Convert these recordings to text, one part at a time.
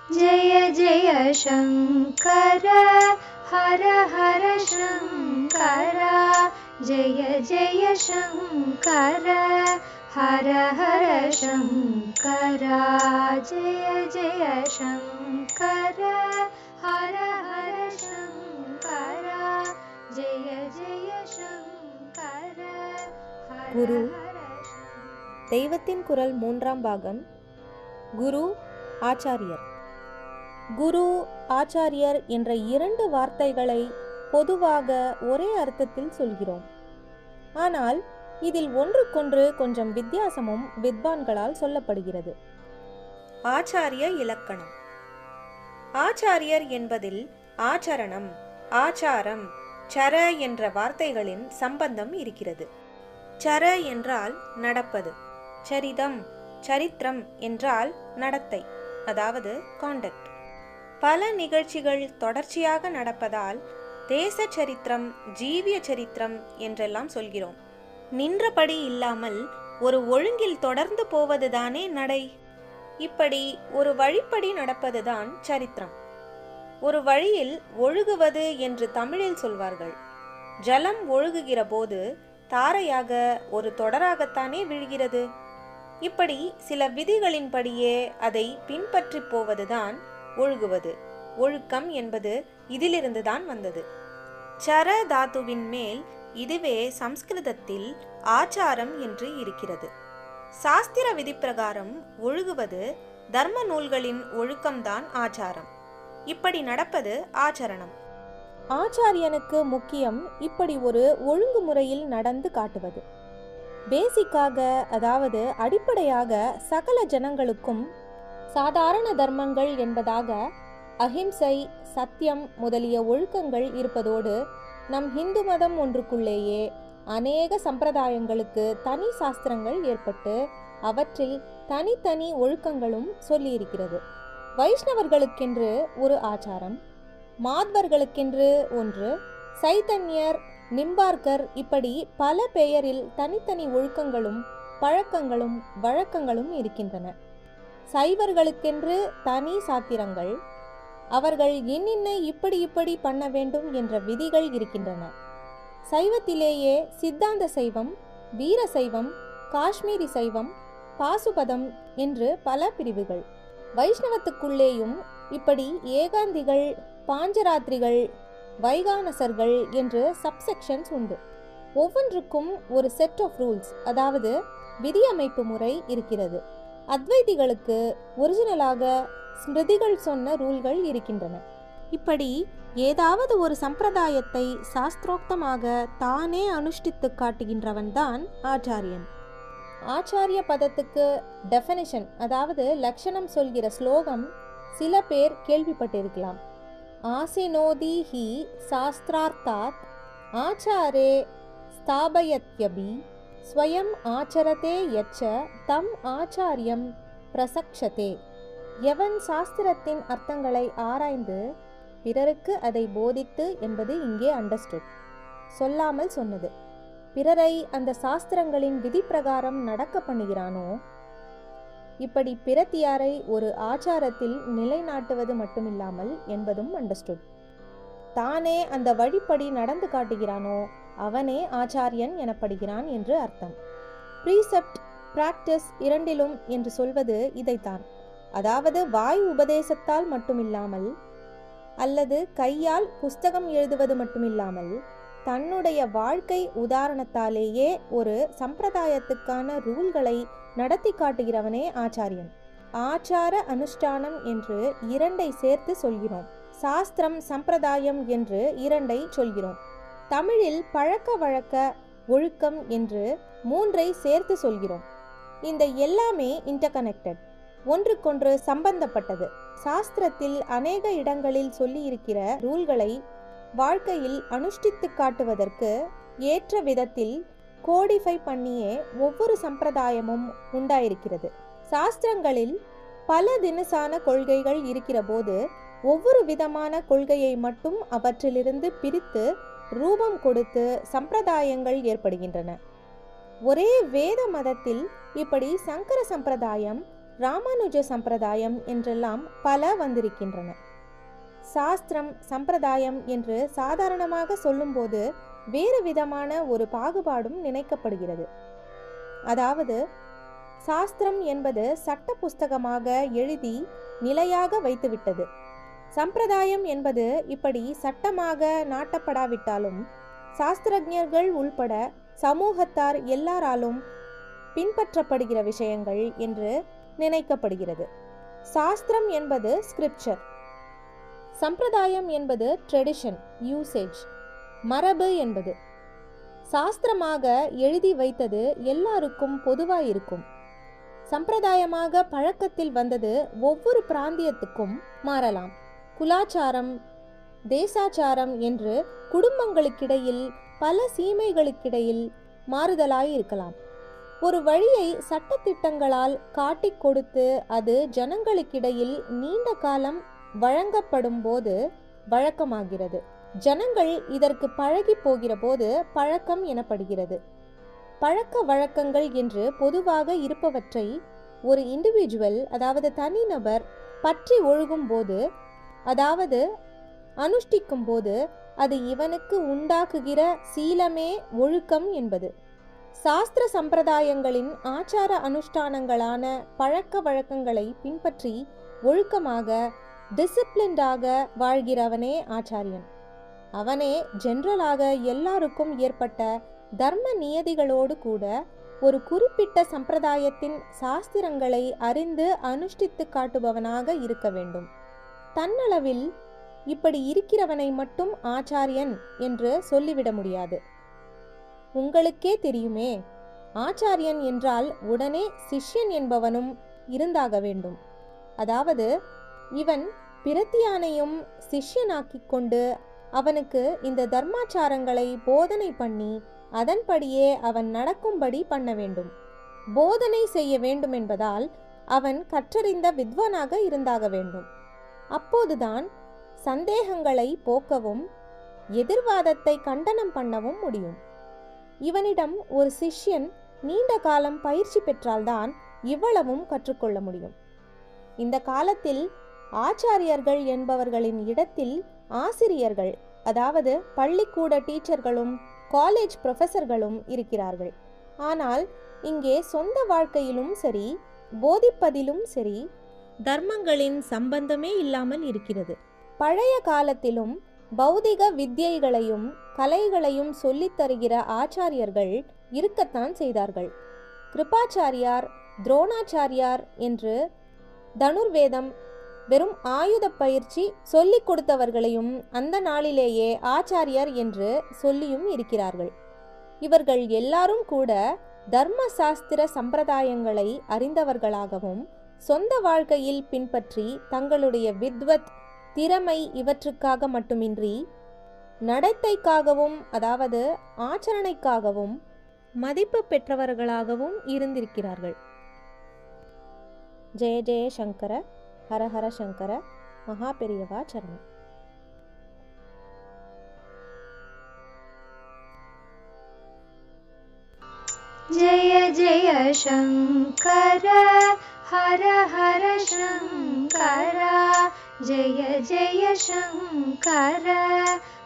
जय जय शङ्कर हर हर शङ्कर जय जय शङ्कर हर हर शङ्कर जय जय शङ्कर हर हर शङ्कर जय जय शङ्कर குரு தெய்வத்தின் குரல் 3ஆம் பாகம். குரு ஆச்சாரியர். குரு ஆச்சாரியர் என்ற 2 வார்த்தைகளை பொதுவாக ஒரே அர்த்தத்தில் சொல்கிறோம். ஆனால் இதில் ஒன்றுக்கொன்று கொஞ்சம் வித்தியாசமும் வித்வான்களால் சொல்லப்படுகிறது. ஆச்சாரிய இலக்கணம். ஆச்சாரியர் என்பதில் ஆச்சரணம், ஆச்சாரம், சர என்ற வார்த்தைகளின் சம்பந்தம் இருக்கிறது. சர என்றால் நடப்பது, சரிதம், சரித்திரம் என்றால் நடத்தை, அதாவது காண்டக்ட். பல நிகழ்ச்சிகள் தொடர்ச்சியாக நடப்பதால் தேச சரித்திரம், ஜீவிய சரித்திரம் என்றெல்லாம் சொல்கிறோம். நின்றபடி இல்லாமல் ஒரு ஒழுங்கில் தொடர்ந்து போவதுதானே நடை. இப்படி ஒரு வழிப்படி நடப்பதுதான் சரித்திரம். ஒரு வழியில் ஒழுகுவது என்று தமிழில் சொல்வார்கள். ஜலம் ஒழுகுகிற போது தாரையாக ஒரு தொடராகத்தானே விழுகிறது. இப்படி சில விதிகளின்படியே அதை பின்பற்றி போவதுதான் ஒழுகுவது. ஒழுக்கம் என்பது இதிலிருந்துதான் வந்தது. சர தாத்துவின் மேல் இதுவே சம்ஸ்கிருதத்தில் ஆச்சாரம் என்று இருக்கிறது. சாஸ்திர விதி பிரகாரம் ஒழுகுவது, தர்ம நூல்களின் ஒழுக்கம்தான் ஆச்சாரம். இப்படி நடப்பது ஆச்சரணம். ஆச்சாரியனுக்கு முக்கியம் இப்படி ஒரு ஒழுங்குமுறையில் நடந்து காட்டுவது. பேசிக்காக, அதாவது அடிப்படையாக சகல ஜனங்களுக்கும் சாதாரண தர்மங்கள் என்பதாக அஹிம்சை, சத்தியம் முதலிய ஒழுக்கங்கள் இருப்பதோடு நம் இந்து மதம் ஒன்றுக்குள்ளேயே அநேக சம்பிரதாயங்களுக்கு தனி சாஸ்திரங்கள் ஏற்பட்டு அவற்றில் தனித்தனி ஒழுக்கங்களும் சொல்லியிருக்கிறது. வைஷ்ணவர்களுக்கென்று ஒரு ஆச்சாரம், மாத்வர்களுக்கென்று ஒன்று, சைத்தன்யர், நிம்பார்க்கர், இப்படி பல பெயரில் தனித்தனி ஒழுக்கங்களும் பழக்கங்களும் வழக்கங்களும் இருக்கின்றன. சைவர்களுக்கென்று தனி சாத்திரங்கள், அவர்கள் இன்னின்ன இப்படி இப்படி பண்ண வேண்டும் என்ற விதிகள் இருக்கின்றன. சைவத்திலேயே சித்தாந்த சைவம், வீர சைவம், காஷ்மீரி சைவம், பாசுபதம் என்று பல பிரிவுகள். வைஷ்ணவத்துக்குள்ளேயும் இப்படி ஏகாந்திகள், பாஞ்சராத்திரிகள், வைகானசர்கள் என்று சப்செக்ஷன்ஸ் உண்டு. ஒவ்வொன்றுக்கும் ஒரு செட் ஆஃப் ரூல்ஸ், அதாவது விதியமைப்பு முறை இருக்கிறது. அத்வைதிகளுக்கு ஒரிஜினலாக ஸ்மிருதிகள் சொன்ன ரூல்கள் இருக்கின்றன. இப்படி ஏதாவது ஒரு சம்பிரதாயத்தை சாஸ்திரோக்தமாக தானே அனுஷ்டித்து காட்டுகின்றவன் தான் ஆச்சாரியன். ஆச்சாரிய பதத்துக்கு டெஃபினிஷன், அதாவது லட்சணம் சொல்கிற ஸ்லோகம் சில பேர் கேள்விப்பட்டிருக்கலாம். ஆசினோதி ஹி சாஸ்திரார்த்தாத் ஆச்சாரே ஸ்தாபயத்யபி ஸ்வயம் ஆச்சரதே யச்ச தம் ஆச்சாரியம் பிரசக்ஷதே. எவன் சாஸ்திரத்தின் அர்த்தங்களை ஆராய்ந்து பிறருக்கு அதை போதித்து என்பது இங்கே அண்டர்ஸ்டுட், சொல்லாமல் சொன்னது. பிறரை அந்த சாஸ்திரங்களின் விதி பிரகாரம் நடக்க பண்ணுகிறானோ, இப்படி பிரத்தியாரை ஒரு ஆச்சாரத்தில் நிலைநாட்டுவது மட்டுமில்லாமல் என்பதும் அண்டர்ஸ்டுட். தானே அந்த வழிப்படி நடந்து காட்டுகிறானோ அவனே ஆச்சாரியன் எனப்படுகிறான் என்று அர்த்தம். ப்ரீசெப்ட், பிராக்டிஸ் இரண்டிலும் என்று சொல்வது இதைத்தான். அதாவது வாய் உபதேசத்தால் மட்டுமில்லாமல் அல்லது கையால் புஸ்தகம் எழுதுவது மட்டுமில்லாமல் தன்னுடைய வாழ்க்கை உதாரணத்தாலேயே ஒரு சம்பிரதாயத்துக்கான ரூல்களை நடத்தி காட்டுகிறவனே ஆச்சாரியன். ஆச்சார அனுஷ்டானம் என்று 2ஐ சேர்த்து சொல்கிறோம். சாஸ்திரம், சம்பிரதாயம் என்று 2ஐ சொல்கிறோம். தமிழில் பழக்க வழக்க, ஒழுக்கம் என்று 3ஐ சேர்த்து சொல்கிறோம். இந்த எல்லாமே இன்டர்கனெக்டட், ஒன்றுக்கொன்று சம்பந்தப்பட்டது. சாஸ்திரத்தில் அநேக இடங்களில் சொல்லியிருக்கிற ரூல்களை வாழ்க்கையில் அனுஷ்டித்து காட்டுவதற்கு ஏற்ற விதத்தில் கோடிஃபை பண்ணியே ஒவ்வொரு சம்பிரதாயமும் உண்டாயிருக்கிறது. சாஸ்திரங்களில் பல தினசான கொள்கைகள் இருக்கிற போது ஒவ்வொரு விதமான கொள்கையை மட்டும் அவற்றிலிருந்து பிரித்து ரூபம் கொடுத்து சம்பிரதாயங்கள் ஏற்படுகின்றன. ஒரே வேத மதத்தில் இப்படி சங்கர சம்பிரதாயம், ராமானுஜ சம்பிரதாயம் என்றெல்லாம் பல வந்திருக்கின்றன. சாஸ்திரம் சம்பிரதாயம் என்று சாதாரணமாக சொல்லும்போது வேறு விதமான ஒரு பாகுபாடும் நினைக்கப்படுகிறது. அதாவது சாஸ்திரம் என்பது சட்ட புஸ்தகமாக எழுதி நிலையாக வைத்துவிட்டது. சம்பிரதாயம் என்பது இப்படி சட்டமாக நாட்டப்படாவிட்டாலும் சாஸ்திரஜர்கள் உள்பட சமூகத்தார் எல்லாராலும் பின்பற்றப்படுகிற விஷயங்கள் என்று நினைக்கப்படுகிறது. சாஸ்திரம் என்பது ஸ்கிரிப்சர், சம்பிரதாயம் என்பது ட்ரெடிஷன், யூசேஜ், மரபு என்பது. சாஸ்திரமாக எழுதி வைத்தது எல்லாருக்கும் பொதுவாயிருக்கும். சம்பிரதாயமாக பழக்கத்தில் வந்தது ஒவ்வொரு பிராந்தியத்துக்கும் மாறலாம். குலாச்சாரம், தேசாச்சாரம் என்று குடும்பங்களுக்கிடையில், பல சீமைகளுக்கிடையில் மாறுதலாயிருக்கலாம். ஒரு வழியை சட்டத்திட்டங்களால் காட்டிக் கொடுத்து அது ஜனங்களுக்கிடையில் நீண்ட காலம் வழங்கப்படும் போது வழக்கமாகிறது. ஜனங்கள் இதற்கு பழகி போகிற போது பழக்கம் எனப்படுகிறது. பழக்க வழக்கங்கள் என்று பொதுவாக இருப்பவற்றை ஒரு இண்டிவிஜுவல், அதாவது தனிநபர் பற்றி ஒழுகும் போது, அதாவது அனுஷ்டிக்கும் போது அது இவனுக்கு உண்டாக்குகிற சீலமே ஒழுக்கம் என்பது. சாஸ்திர சம்பிரதாயங்களின் ஆச்சார அனுஷ்டானங்களான பழக்க வழக்கங்களை பின்பற்றி ஒழுக்கமாக, டிசிப்ளின்டாக வாழ்கிறவனே ஆச்சாரியன். அவனே ஜெனரலாக எல்லாருக்கும் ஏற்பட்ட தர்ம நியதிகளோடு கூட ஒரு குறிப்பிட்ட சம்பிரதாயத்தின் சாஸ்திரங்களை அறிந்து அனுஷ்டித்து காட்டுபவனாக இருக்க வேண்டும். தன்னளவில் இப்படி இருக்கிறவனை மட்டும் ஆச்சாரியன் என்று சொல்லிவிட முடியாது. உங்களுக்கே தெரியுமே, ஆச்சாரியன் என்றால் உடனே சிஷ்யன் என்பவனும் இருந்தாக வேண்டும். அதாவது இவன் பிரத்தியானையும் சிஷ்யனாக்கிக் கொண்டு அவனுக்கு இந்த தர்மாச்சாரங்களை போதனை பண்ணி அதன்படியே அவன் நடக்கும்படி பண்ண வேண்டும். போதனை செய்ய வேண்டும் என்பதால் அவன் கற்றறிந்த வித்வானாக இருந்தாக வேண்டும். அப்போதுதான் சந்தேகங்களை போக்கவும் எதிர்வாதத்தை கண்டனம் பண்ணவும் முடியும். இவனிடம் ஒரு சிஷ்யன் நீண்ட காலம் பயிற்சி பெற்றால்தான் இவ்வளவும் கற்றுக்கொள்ள முடியும். இந்த காலத்தில் ஆச்சாரியர்கள் என்பவர்களின் இடத்தில் ஆசிரியர்கள், அதாவது பள்ளிக்கூட டீச்சர்களும் காலேஜ் ப்ரொஃபஸர்களும் இருக்கிறார்கள். ஆனால் இங்கே சொந்த வாழ்க்கையிலும் சரி, போதிப்பதிலும் சரி, தர்மங்களின் சம்பந்தமே இல்லாமல் இருக்கிறது. பழைய காலத்திலும் பௌதிக வித்யைகளையும் கலைகளையும் சொல்லித் தருகிற ஆச்சாரியர்கள் இருக்கத்தான் செய்தார்கள். கிருபாச்சாரியார், துரோணாச்சாரியார் என்று தனுர்வேதம், வெறும் ஆயுத பயிற்சி சொல்லிக் கொடுத்தவர்களையும் அந்த நாளிலேயே ஆச்சாரியர் என்று சொல்லியும் இருக்கிறார்கள். இவர்கள் எல்லாரும் கூட தர்ம சாஸ்திர சம்பிரதாயங்களை அறிந்தவர்களாகவும் சொந்த வாழ்க்கையில் பின்பற்றி தங்களுடைய வித்வத், திறமை இவற்றுக்காக மட்டுமின்றி நடத்தைக்காகவும், அதாவது ஆச்சரணைக்காகவும் மதிப்பு பெற்றவர்களாகவும் இருந்திருக்கிறார்கள். ஜெய ஜெய சங்கர, ஹரஹர சங்கர, மகா பெரியவா சரணம். जय जय शंकर, हर हर शंकर, जय जय शंकर,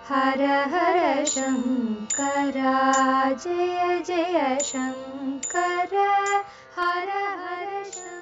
हर हर शंकर, जय जय शंकर, हर हर शंकर.